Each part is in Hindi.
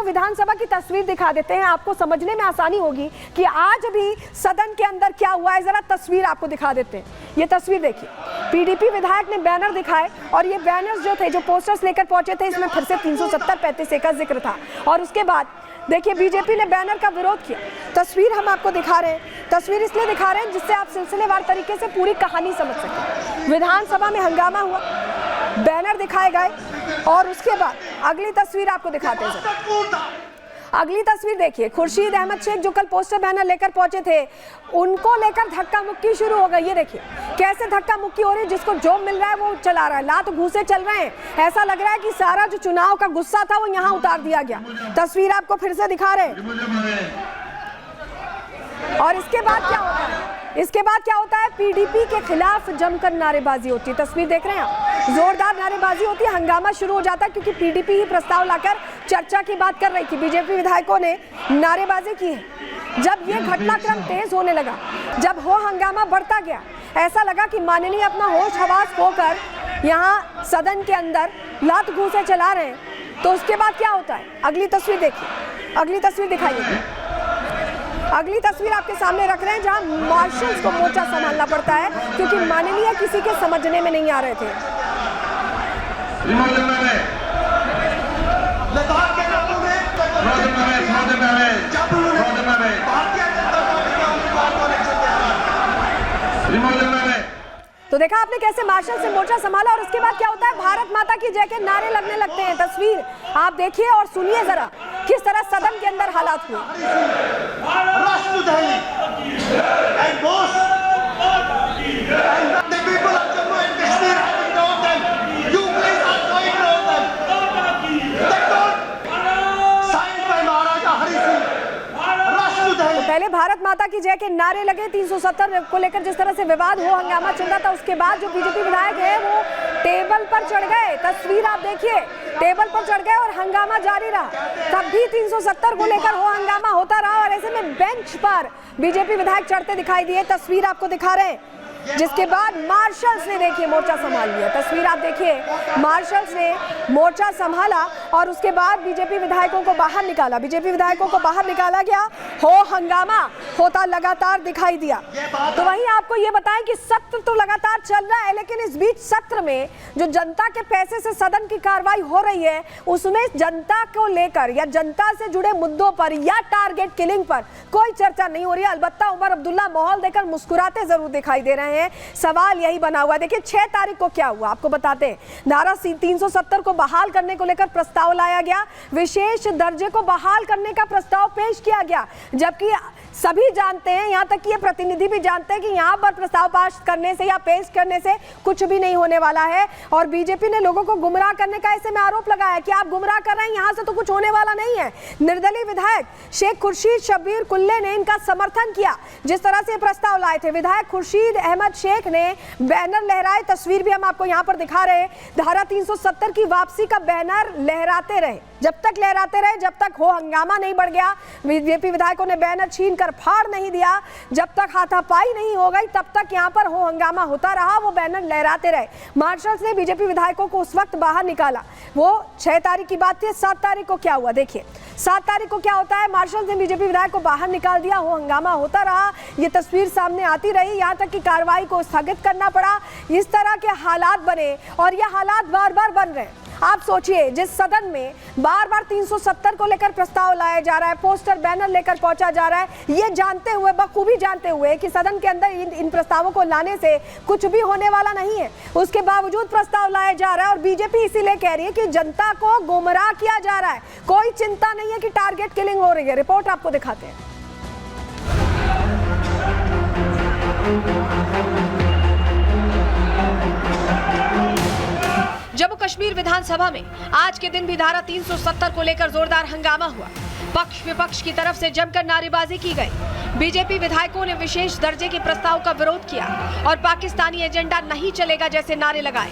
विधानसभा की तस्वीर दिखा देते हैं, आपको समझने में आसानी होगी कि आज भी सदन के अंदर क्या हुआ है। जरा तस्वीर आपको दिखा देते हैं, ये तस्वीर देखिए। पीडीपी विधायक ने बैनर दिखाए और ये बैनर्स जो थे, जो पोस्टर्स लेकर पहुंचे थे, इसमें फिर से 370-35 का जिक्र था। और उसके बाद देखिए बीजेपी ने बैनर का विरोध किया। तस्वीर हम आपको दिखा रहे हैं, तस्वीर इसलिए दिखा रहे हैं जिससे आप सिलसिलेवार तरीके से पूरी कहानी समझ सकें। विधानसभा में हंगामा हुआ, बैनर दिखाए गए और उसके बाद अगली तस्वीर आपको दिखाते हैं। अगली तस्वीर देखिए, खुर्शीद अहमद शेख जो कल पोस्टर बैनर लेकर पहुंचे थे, उनको लेकर धक्का मुक्की शुरू हो गई। ये देखिए कैसे धक्का मुक्की हो रही है, जिसको जो मिल रहा है वो चला रहा है, लात घूसे चल रहे हैं। ऐसा लग रहा है कि सारा जो चुनाव का गुस्सा था वो यहाँ उतार दिया गया। तस्वीर आपको फिर से दिखा रहे हैं। और इसके बाद क्या होता है, इसके बाद क्या होता है, पीडीपी के खिलाफ जमकर नारेबाजी होती है। तस्वीर देख रहे हैं आप, जोरदार नारेबाजी होती है, हंगामा शुरू हो जाता है क्योंकि पीडीपी ही प्रस्ताव लाकर चर्चा की बात कर रही थी। बीजेपी विधायकों ने नारेबाजी की है। जब ये घटनाक्रम तेज होने लगा, जब हो हंगामा बढ़ता गया, ऐसा लगा कि माननीय अपना होश हवास खोकर यहाँ सदन के अंदर लात घूसे चला रहे हैं। तो उसके बाद क्या होता है, अगली तस्वीर देखिए, अगली तस्वीर दिखाइए। अगली तस्वीर आपके सामने रख रहे हैं जहां मार्शल्स को मोर्चा संभालना पड़ता है क्योंकि माननीय किसी के समझने में नहीं आ रहे थे। तो देखा आपने कैसे मार्शल से मोर्चा संभाला और उसके बाद क्या होता है, भारत माता की जय के नारे लगने लगते हैं। तस्वीर आप देखिए और सुनिए जरा किस तरह सदन के अंदर हालात हुए। पहले भारत माता की जय के नारे लगे, 370 को लेकर जिस तरह से विवाद हो, हंगामा चल रहा था। उसके बाद जो बीजेपी विधायक है वो टेबल पर चढ़ गए। तस्वीर आप देखिए, टेबल पर चढ़ गए और हंगामा जारी रहा। तब भी 370 को लेकर हो हंगामा होता रहा और ऐसे में बेंच पर बीजेपी विधायक चढ़ते दिखाई दिए। तस्वीर आपको दिखा रहे हैं, जिसके बाद मार्शल्स ने देखिए मोर्चा संभाल लिया। तस्वीर आप देखिए, मार्शल्स ने मोर्चा संभाला और उसके बाद बीजेपी विधायकों को बाहर निकाला। बीजेपी विधायकों को बाहर निकाला गया, हो हंगामा होता लगातार दिखाई दिया। तो वहीं आपको ये बताएं कि सत्र तो लगातार चल रहा है, लेकिन इस बीच सत्र में जो जनता के पैसे से सदन की कार्रवाई हो रही है, उसमें जनता को लेकर या जनता से जुड़े मुद्दों पर या टारगेट किलिंग पर कोई चर्चा नहीं हो रही है। अलबत्ता उमर अब्दुल्ला माहौल देकर मुस्कुराते जरूर दिखाई दे रहे हैं। सवाल यही बना हुआ है। देखिए 6 तारीख को क्या हुआ आपको बताते हैं। धारा 370 को बहाल करने को लेकर प्रस्ताव लाया गया, विशेष दर्जे को बहाल करने का प्रस्ताव पेश किया गया, जबकि सभी जानते हैं, यहाँ तक कि ये प्रतिनिधि भी जानते हैं कि यहाँ पर प्रस्ताव पास करने से या पेश करने से कुछ भी नहीं होने वाला है। और बीजेपी ने लोगों को गुमराह करने का ऐसे में आरोप लगाया कि आप गुमराह कर रहे हैं, यहाँ से तो कुछ होने वाला नहीं है। निर्दलीय विधायक शेख खुर्शीद शब्बीर कुल्ले ने इनका समर्थन किया। जिस तरह से प्रस्ताव लाए थे विधायक खुर्शीद अहमद शेख ने बैनर लहराए। तस्वीर भी हम आपको यहाँ पर दिखा रहे हैं। धारा 370 की वापसी का बैनर लहराते रहे, जब तक लहराते रहे, जब तक हो हंगामा नहीं बढ़ गया। बीजेपी विधायकों ने बैनर छीन कर फाड़ नहीं दिया, जब तक हाथापाई नहीं हो गई तब तक यहाँ पर हो हंगामा होता रहा, वो बैनर लहराते रहे। मार्शल्स ने बीजेपी विधायकों को उस वक्त बाहर निकाला। वो 6 तारीख की बात थी। 7 तारीख को क्या हुआ देखिए, 7 तारीख को क्या होता है, मार्शल्स ने बीजेपी विधायक को बाहर निकाल दिया, हो हंगामा होता रहा। ये तस्वीर सामने आती रही, यहाँ तक कि कार्रवाई को स्थगित करना पड़ा। इस तरह के हालात बने और ये हालात बार बार बन रहे हैं। आप सोचिए, जिस सदन में बार बार 370 को लेकर प्रस्ताव लाया जा रहा है, पोस्टर बैनर लेकर पहुंचा जा रहा है, ये जानते हुए, बखूबी जानते हुए कि सदन के अंदर इन प्रस्तावों को लाने से कुछ भी होने वाला नहीं है, उसके बावजूद प्रस्ताव लाया जा रहा है। और बीजेपी इसीलिए कह रही है कि जनता को गुमराह किया जा रहा है, कोई चिंता नहीं है कि टारगेट किलिंग हो रही है। रिपोर्ट आपको दिखाते हैं। जम्मू कश्मीर विधानसभा में आज के दिन भी धारा 370 को लेकर जोरदार हंगामा हुआ। पक्ष विपक्ष की तरफ से जमकर नारेबाजी की गई। बीजेपी विधायकों ने विशेष दर्जे के प्रस्ताव का विरोध किया और पाकिस्तानी एजेंडा नहीं चलेगा जैसे नारे लगाए।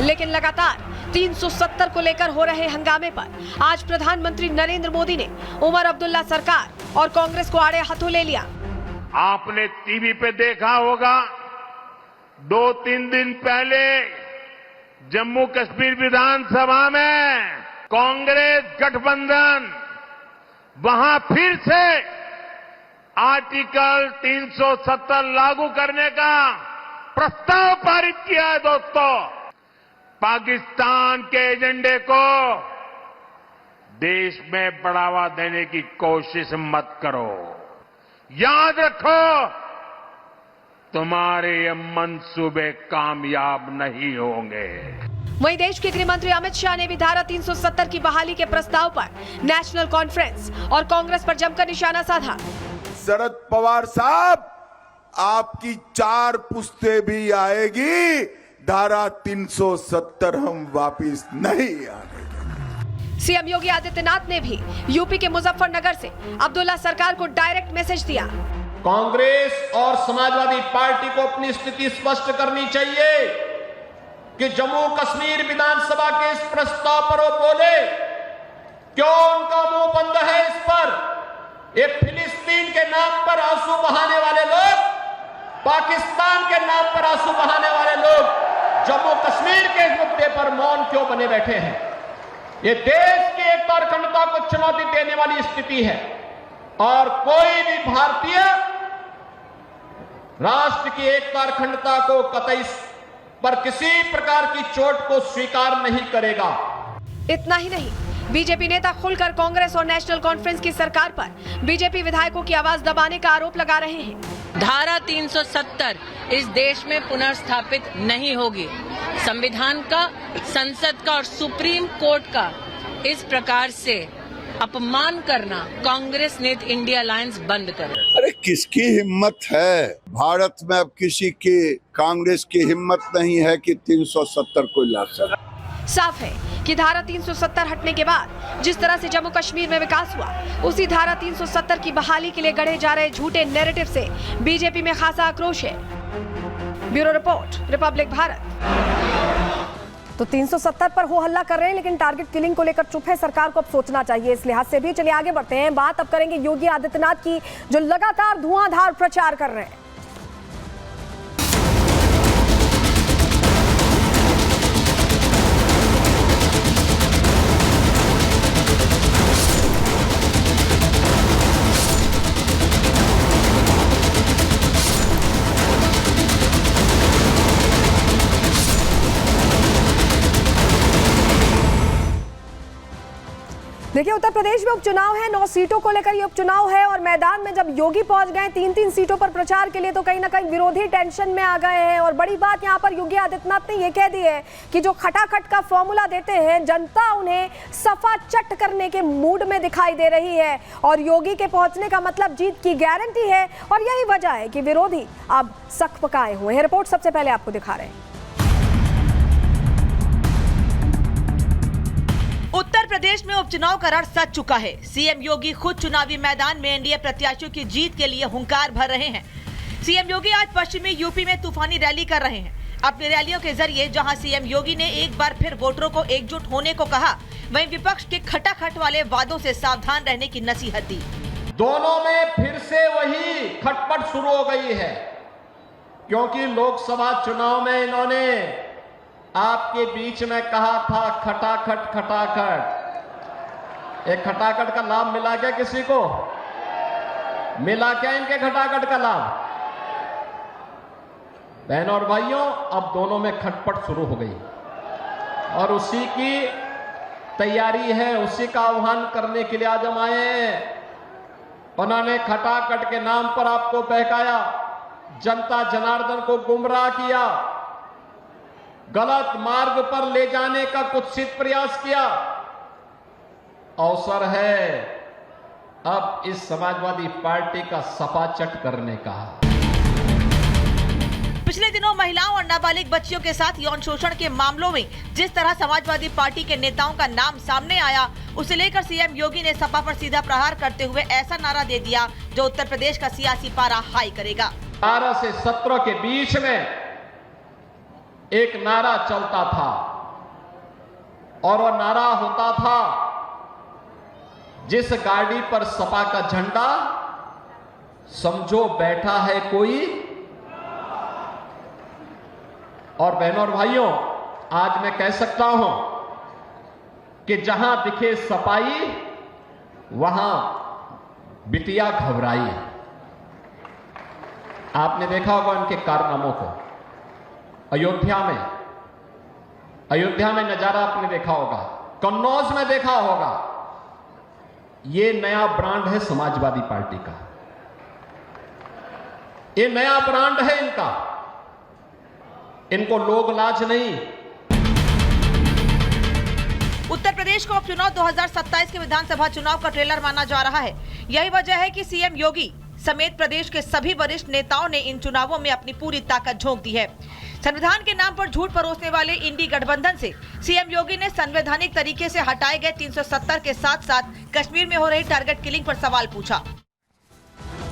लेकिन लगातार 370 को लेकर हो रहे हंगामे पर आज प्रधानमंत्री नरेंद्र मोदी ने उमर अब्दुल्ला सरकार और कांग्रेस को आड़े हाथों ले लिया। आपने टीवी पे देखा होगा, 2-3 दिन पहले जम्मू कश्मीर विधानसभा में कांग्रेस गठबंधन वहां फिर से आर्टिकल 370 लागू करने का प्रस्ताव पारित किया है। दोस्तों, पाकिस्तान के एजेंडे को देश में बढ़ावा देने की कोशिश मत करो। याद रखो, तुम्हारे ये मंसूबे कामयाब नहीं होंगे। वहीं देश के गृह मंत्री अमित शाह ने भी धारा 370 की बहाली के प्रस्ताव पर नेशनल कॉन्फ्रेंस और कांग्रेस पर जमकर निशाना साधा। शरद पवार साहब, आपकी 4 पुश्तें भी आएगी, धारा 370 हम वापिस नहीं आने। सीएम योगी आदित्यनाथ ने भी यूपी के मुजफ्फरनगर से अब्दुल्ला सरकार को डायरेक्ट मैसेज दिया। कांग्रेस और समाजवादी पार्टी को अपनी स्थिति स्पष्ट करनी चाहिए कि जम्मू कश्मीर विधानसभा के इस प्रस्ताव पर वो बोले, क्यों उनका मुंह बंद है इस पर? ये फिलिस्तीन के नाम पर आंसू बहाने वाले लोग, पाकिस्तान के नाम पर आंसू बहाने वाले लोग जम्मू कश्मीर के मुद्दे पर मौन क्यों बने बैठे हैं? ये देश की एकता और अखंडता को चुनौती देने वाली स्थिति है और कोई भी भारतीय राष्ट्र की एकता और अखंडता को कतई पर किसी प्रकार की चोट को स्वीकार नहीं करेगा। इतना ही नहीं, बीजेपी नेता खुलकर कांग्रेस और नेशनल कॉन्फ्रेंस की सरकार पर बीजेपी विधायकों की आवाज दबाने का आरोप लगा रहे हैं। धारा 370 इस देश में पुनर्स्थापित नहीं होगी। संविधान का, संसद का और सुप्रीम कोर्ट का इस प्रकार से अपमान करना कांग्रेस नेत इंडिया अलायंस बंद करे। अरे किसकी हिम्मत है भारत में? अब किसी की, कांग्रेस की हिम्मत नहीं है कि 370 को ला सके। साफ है कि धारा 370 हटने के बाद जिस तरह से जम्मू कश्मीर में विकास हुआ, उसी धारा 370 की बहाली के लिए गढ़े जा रहे झूठे नैरेटिव से बीजेपी में खासा आक्रोश है। Bureau report, Republic Bharat. तो 370 पर हो हल्ला कर रहे हैं, लेकिन टारगेट किलिंग को लेकर चुप है। सरकार को अब सोचना चाहिए इस लिहाज से भी। चलिए आगे बढ़ते हैं। बात अब करेंगे योगी आदित्यनाथ की, जो लगातार धुआंधार प्रचार कर रहे हैं। देखिए, उत्तर प्रदेश में उपचुनाव है, 9 सीटों को लेकर ये उपचुनाव है और मैदान में जब योगी पहुंच गए 3-3 सीटों पर प्रचार के लिए, तो कहीं ना कहीं विरोधी टेंशन में आ गए हैं। और बड़ी बात यहां पर योगी आदित्यनाथ ने ये कह दी है कि जो खटाखट का फॉर्मूला देते हैं, जनता उन्हें सफा चट करने के मूड में दिखाई दे रही है और योगी के पहुंचने का मतलब जीत की गारंटी है। और यही वजह है कि विरोधी अब सक पकाए हुए हैं। रिपोर्ट सबसे पहले आपको दिखा रहे हैं। उत्तर प्रदेश में उपचुनाव का रण सज चुका है। सीएम योगी खुद चुनावी मैदान में एनडीए प्रत्याशियों की जीत के लिए हुंकार भर रहे हैं। सीएम योगी आज पश्चिमी यूपी में तूफानी रैली कर रहे हैं। अपनी रैलियों के जरिए जहां सीएम योगी ने एक बार फिर वोटरों को एकजुट होने को कहा, वहीं विपक्ष के खटाखट वाले वादों से सावधान रहने की नसीहत दी। दोनों में फिर से वही खटपट शुरू हो गई है, क्योंकि लोकसभा चुनाव में इन्होंने आपके बीच में कहा था खटाखट खटाखट। एक खटाखट का लाभ मिला क्या किसी को? मिला क्या इनके खटाखट का लाभ? बहनों और भाइयों, अब दोनों में खटपट शुरू हो गई और उसी की तैयारी है, उसी का आह्वान करने के लिए आज हम आए हैं। उन्होंने खटाखट के नाम पर आपको बहकाया, जनता जनार्दन को गुमराह किया, गलत मार्ग पर ले जाने का कुत्सित प्रयास किया। अवसर है अब इस समाजवादी पार्टी का सपाचट करने का। पिछले दिनों महिलाओं और नाबालिग बच्चियों के साथ यौन शोषण के मामलों में जिस तरह समाजवादी पार्टी के नेताओं का नाम सामने आया, उसे लेकर सीएम योगी ने सपा पर सीधा प्रहार करते हुए ऐसा नारा दे दिया जो उत्तर प्रदेश का सियासी पारा हाई करेगा। 12 से 17 के बीच में एक नारा चलता था और वह नारा होता था, जिस गाड़ी पर सपा का झंडा समझो बैठा है कोई। और बहनों और भाइयों, आज मैं कह सकता हूं कि जहां दिखे सपाई वहां बिटिया घबराई। आपने देखा होगा उनके कारनामों को। अयोध्या में नजारा आपने देखा होगा, कन्नौज में देखा होगा। ये नया ब्रांड है समाजवादी पार्टी का, ये नया ब्रांड है इनका। इनको लोग लाज नहीं। उत्तर प्रदेश को उपचुनाव 2027 के विधानसभा चुनाव का ट्रेलर माना जा रहा है। यही वजह है कि सीएम योगी समेत प्रदेश के सभी वरिष्ठ नेताओं ने इन चुनावों में अपनी पूरी ताकत झोंक दी है। संविधान के नाम पर झूठ परोसने वाले इंडी गठबंधन से सीएम योगी ने संवैधानिक तरीके से हटाए गए 370 के साथ साथ कश्मीर में हो रही टारगेट किलिंग पर सवाल पूछा।